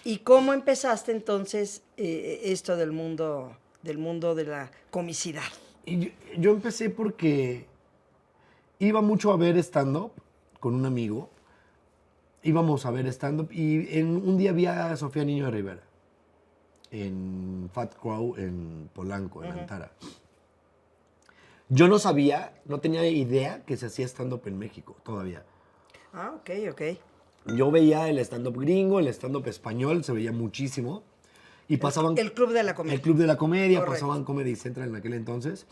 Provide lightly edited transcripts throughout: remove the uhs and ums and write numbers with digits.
¿Y cómo empezaste entonces esto del mundo de la comicidad? Y yo empecé porque iba mucho a ver stand-up con un amigo. Íbamos a ver stand-up y un día vi a Sofía Niño de Rivera en Fat Crow en Polanco, en Antara. Yo no sabía, no tenía idea que se hacía stand-up en México todavía. Ah, ok, ok. Yo veía el stand-up gringo, el stand-up español, se veía muchísimo. Y pasaban... El Club de la Comedia. El Club de la Comedia, Correcto. pasaban Comedy Central en aquel entonces.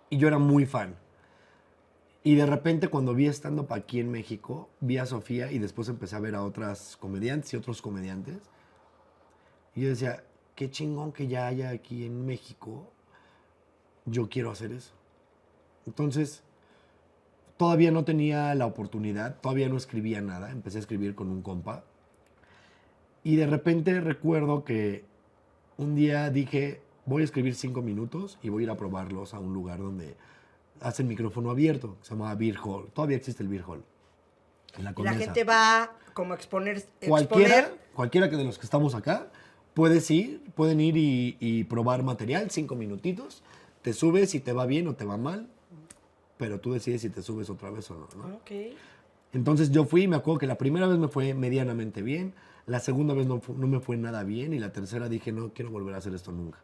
Y yo era muy fan. Y de repente cuando vi stand-up aquí en México, vi a Sofía y después empecé a ver a otras comediantes y otros comediantes. Y yo decía, qué chingón que ya haya aquí en México, yo quiero hacer eso. Entonces, todavía no tenía la oportunidad, todavía no escribía nada, empecé a escribir con un compa. Y de repente recuerdo que un día dije, voy a escribir 5 minutos y voy a ir a probarlos a un lugar donde hacen micrófono abierto, que se llama Beer Hall. Todavía existe el Beer Hall. En la Y la Condesa. gente va como a exponer. Cualquiera que de los que estamos acá, pueden ir y probar material, 5 minutitos. Te subes y te va bien o te va mal, pero tú decides si te subes otra vez o no, ¿no? Ok. Entonces yo fui y me acuerdo que la primera vez me fue medianamente bien, la segunda vez no me fue nada bien y la tercera dije, no quiero volver a hacer esto nunca.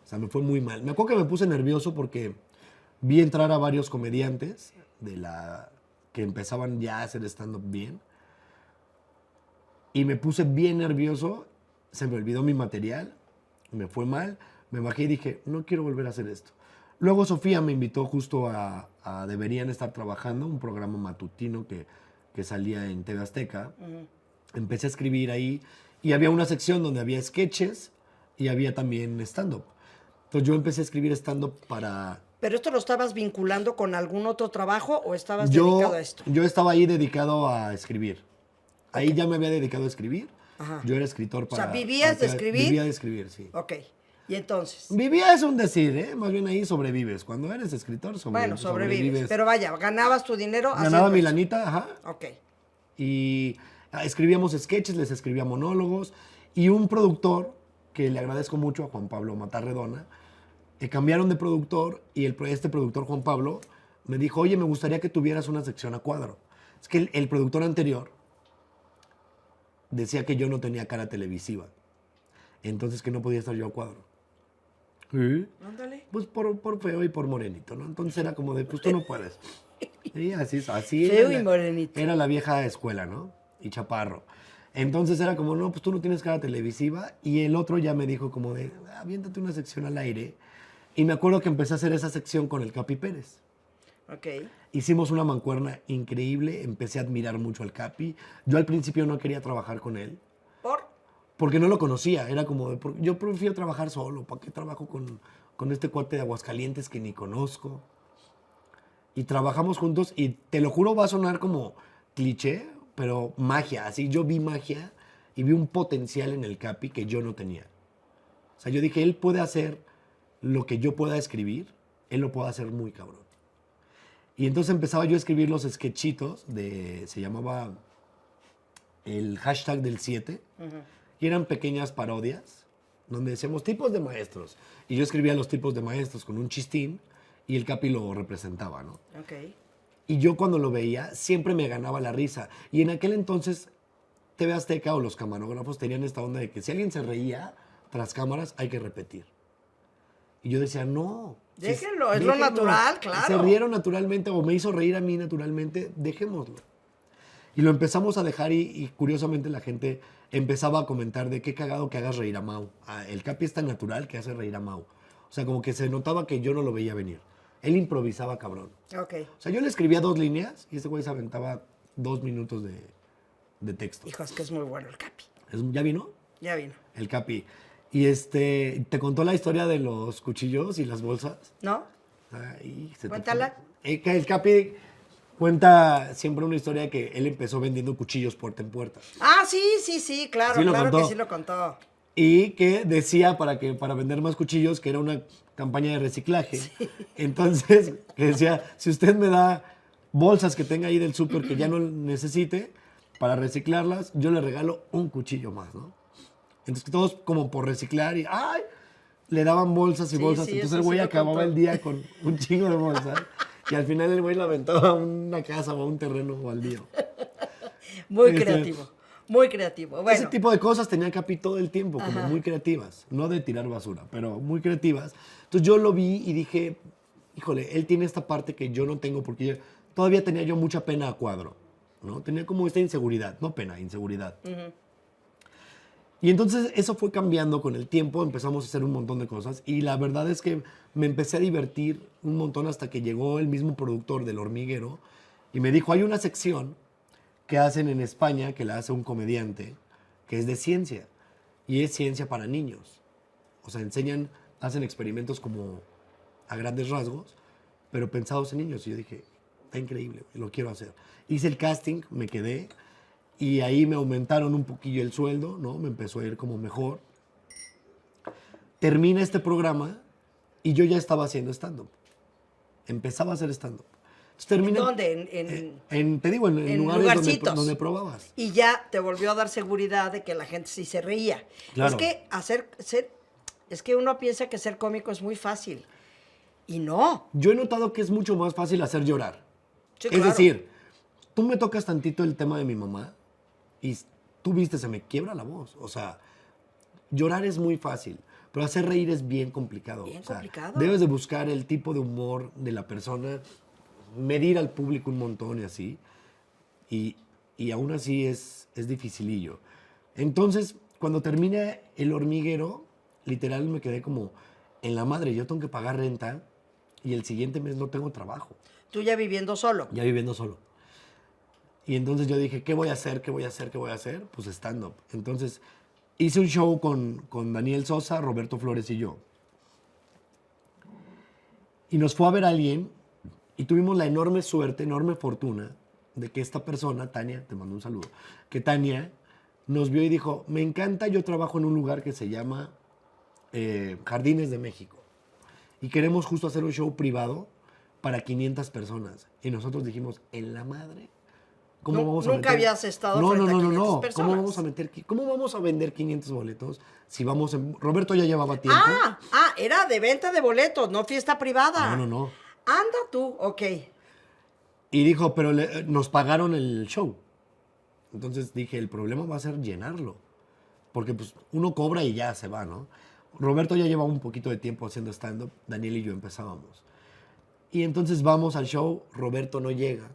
O sea, me fue muy mal. Me acuerdo que me puse nervioso porque vi entrar a varios comediantes que empezaban ya a hacer stand-up bien y me puse bien nervioso, se me olvidó mi material, me fue mal, me bajé y dije, no quiero volver a hacer esto. Luego Sofía me invitó justo a Deberían Estar Trabajando, un programa matutino que salía en TV Azteca. Empecé a escribir ahí y había una sección donde había sketches y había también stand-up. Entonces yo empecé a escribir stand-up para... ¿Pero esto lo estabas vinculando con algún otro trabajo o estabas dedicado a esto? Yo estaba ahí dedicado a escribir. Ahí Ok. ya me había dedicado a escribir. Ajá. Yo era escritor O sea, para... ¿vivías de escribir? Vivía de escribir, sí. Ok. Y entonces, Vivía es un decir, ¿eh? Más bien ahí sobrevives. Cuando eres escritor, bueno, sobrevives. Pero vaya, ganabas tu dinero Ganaba haciendo mi eso. lanita, ajá. Ok. Y escribíamos sketches, les escribía monólogos. Y un productor, que le agradezco mucho a Juan Pablo Matarredona, cambiaron de productor y este productor, Juan Pablo, me dijo, oye, me gustaría que tuvieras una sección a cuadro. Es que el productor anterior decía que yo no tenía cara televisiva. Entonces que no podía estar yo a cuadro. ¿Sí? Ándale. Pues por feo y por morenito, ¿no? Entonces era como de, pues tú no puedes. Sí, así Feo era y morenito. Era la vieja escuela, ¿no? Y chaparro. Entonces era como, no, pues tú no tienes cara televisiva. Y el otro ya me dijo como de, aviéntate una sección al aire. Y me acuerdo que empecé a hacer esa sección con el Capi Pérez. Ok. Hicimos una mancuerna increíble, empecé a admirar mucho al Capi. Yo al principio no quería trabajar con él. ¿Por? Porque no lo conocía, era como, yo prefiero trabajar solo, ¿para qué trabajo con este cuate de Aguascalientes que ni conozco? Y trabajamos juntos y te lo juro va a sonar como cliché, pero magia, así yo vi magia y vi un potencial en el Capi que yo no tenía. O sea, yo dije, él puede hacer lo que yo pueda escribir, él lo puede hacer muy cabrón. Y entonces empezaba yo a escribir los sketchitos se llamaba el hashtag del 7, y eran pequeñas parodias donde decíamos tipos de maestros. Y yo escribía los tipos de maestros con un chistín y el Capi lo representaba, ¿no? Ok. Y yo cuando lo veía siempre me ganaba la risa. Y en aquel entonces TV Azteca o los camarógrafos tenían esta onda de que si alguien se reía tras cámaras hay que repetir. Y yo decía, no. Déjenlo, es lo natural, claro. Se rieron naturalmente o me hizo reír a mí naturalmente, dejémoslo. Y lo empezamos a dejar y curiosamente la gente empezaba a comentar de qué cagado que hagas reír a Mau. El Capi es tan natural que hace reír a Mau. O sea, como que se notaba que yo no lo veía venir. Él improvisaba cabrón. Ok. O sea, yo le escribía 2 líneas y ese güey se aventaba 2 minutos de texto. Hijo, es que es muy bueno el Capi. ¿Ya vino? Ya vino. El Capi. Y te contó la historia de los cuchillos y las bolsas. ¿No? Ay, Cuéntala. El Capi cuenta siempre una historia de que él empezó vendiendo cuchillos puerta en puerta. Ah, sí, claro, Sí lo claro contó. que sí lo contó. Y que decía para vender más cuchillos que era una campaña de reciclaje. Sí. Entonces, que decía, si usted me da bolsas que tenga ahí del súper que ya no necesite, para reciclarlas, yo le regalo un cuchillo más, ¿no? Entonces todos como por reciclar y ¡ay! Le daban bolsas y Sí, bolsas. sí, Entonces eso el sí güey lo acababa contó. el día con un chingo de bolsas. Y al final el güey la aventaba a una casa o a un terreno baldío. Muy Este, creativo, muy creativo. Ese Bueno, tipo de cosas tenía Capi todo el tiempo, como ajá. muy creativas. No de tirar basura, pero muy creativas. Entonces yo lo vi y dije, híjole, él tiene esta parte que yo no tengo porque todavía tenía yo mucha pena a cuadro, ¿no? Tenía como esta inseguridad, no pena, inseguridad. Y entonces eso fue cambiando con el tiempo, empezamos a hacer un montón de cosas y la verdad es que me empecé a divertir un montón hasta que llegó el mismo productor del Hormiguero y me dijo, hay una sección que hacen en España, que la hace un comediante, que es de ciencia y es ciencia para niños. O sea, enseñan, hacen experimentos como a grandes rasgos, pero pensados en niños. Y yo dije, está increíble, lo quiero hacer. Hice el casting, me quedé y ahí me aumentaron un poquillo el sueldo, ¿no? Me empezó a ir como mejor. Termina este programa y yo ya estaba haciendo stand-up. Empezaba a hacer stand-up. Entonces ¿En termina, dónde? te digo, en En lugares lugarcitos. donde probabas. Y ya te volvió a dar seguridad de que la gente sí se reía. Es Claro. que es que uno piensa que ser cómico es muy fácil. Y no. Yo he notado que es mucho más fácil hacer llorar. Sí, Es claro. decir, tú me tocas tantito el tema de mi mamá y tú viste, se me quiebra la voz. O sea, llorar es muy fácil, pero hacer reír es bien complicado. Bien O sea, complicado. debes de buscar el tipo de humor de la persona, medir al público un montón y así. Y aún así es dificilillo. Entonces, cuando termina El Hormiguero, literal me quedé como en la madre. Yo tengo que pagar renta y el siguiente mes no tengo trabajo. Tú ya viviendo solo. Ya viviendo solo. Y entonces yo dije, ¿qué voy a hacer? ¿Qué voy a hacer? ¿Qué voy a hacer? Pues stand-up. Entonces hice un show con Daniel Sosa, Roberto Flores y yo. Y nos fue a ver alguien y tuvimos la enorme suerte, enorme fortuna de que esta persona, Tania, te mando un saludo, que Tania nos vio y dijo, me encanta, yo trabajo en un lugar que se llama Jardines de México. Y queremos justo hacer un show privado para 500 personas. Y nosotros dijimos, ¿en la madre? ¿Cómo vamos a Nunca meter? habías estado No, frente no, a no, no, 500 no. personas. ¿Cómo vamos a vender 500 boletos si vamos Roberto ya llevaba tiempo. Era de venta de boletos, no fiesta privada. No, no, no. Anda tú, ok. Y dijo, pero nos pagaron el show. Entonces dije, el problema va a ser llenarlo. Porque pues uno cobra y ya se va, ¿no? Roberto ya llevaba un poquito de tiempo haciendo stand-up. Daniel y yo empezábamos. Y entonces vamos al show, Roberto no llega.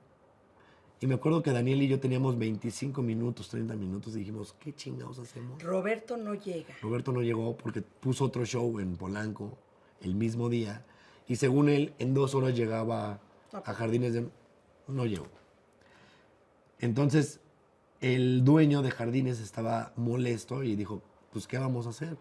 Y me acuerdo que Daniel y yo teníamos 25 minutos, 30 minutos y dijimos, ¿qué chingados hacemos? Roberto no llega. Roberto no llegó porque puso otro show en Polanco el mismo día. Y según él, en 2 horas llegaba a Jardines de... No llegó. Entonces, el dueño de Jardines estaba molesto y dijo, pues, ¿qué vamos a hacer?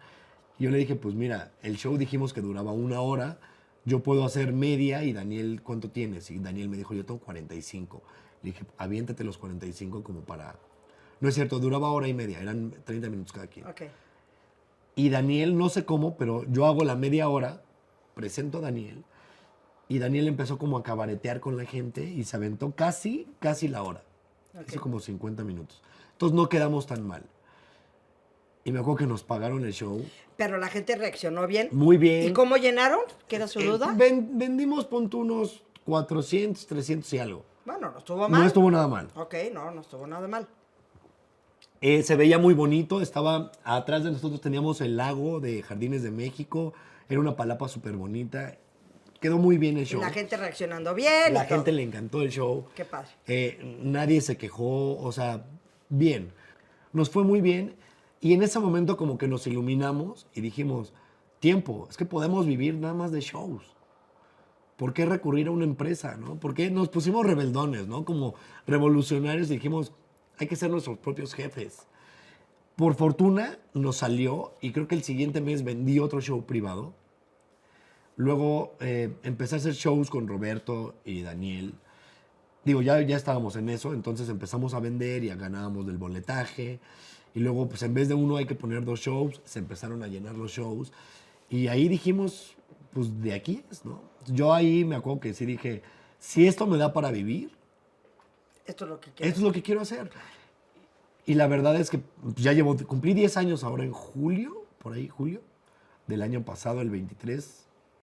Y yo le dije, pues, mira, el show dijimos que duraba 1 hora, yo puedo hacer media y Daniel, ¿cuánto tienes? Y Daniel me dijo, yo tengo 45. Le dije, aviéntate los 45 como para... No es cierto, duraba 1 hora y media, eran 30 minutos cada quien. Ok. Y Daniel, no sé cómo, pero yo hago la media hora, presento a Daniel, y Daniel empezó como a cabaretear con la gente y se aventó casi la hora. Ok. Hizo como 50 minutos. Entonces no quedamos tan mal. Y me acuerdo que nos pagaron el show. Pero la gente reaccionó bien. Muy bien. ¿Y cómo llenaron? ¿Qué era su duda? Vendimos, pon tú, unos 400, 300 y algo. Bueno, no estuvo mal. No estuvo nada mal. Ok, no estuvo nada mal. Se veía muy bonito, estaba atrás de nosotros teníamos el lago de Jardines de México, era una palapa súper bonita, quedó muy bien el Y show. la gente reaccionando bien. La y todo. gente le encantó el show. Qué padre. Nadie se quejó, o sea, bien. Nos fue muy bien y en ese momento como que nos iluminamos y dijimos, tiempo, es que podemos vivir nada más de shows. ¿Por qué recurrir a una empresa, no? ¿Por qué nos pusimos rebeldones, no? Como revolucionarios y dijimos, hay que ser nuestros propios jefes. Por fortuna nos salió y creo que el siguiente mes vendí otro show privado. Luego empecé a hacer shows con Roberto y Daniel. Digo, ya estábamos en eso, entonces empezamos a vender y ganábamos del boletaje. Y luego, pues en vez de uno hay que poner 2 shows, se empezaron a llenar los shows. Y ahí dijimos, pues de aquí es, ¿no? Yo ahí me acuerdo que sí dije, si esto me da para vivir, Esto es lo que quiero. esto es lo que quiero hacer. Y la verdad es que cumplí 10 años ahora en julio, por ahí, julio, del año pasado, el 23.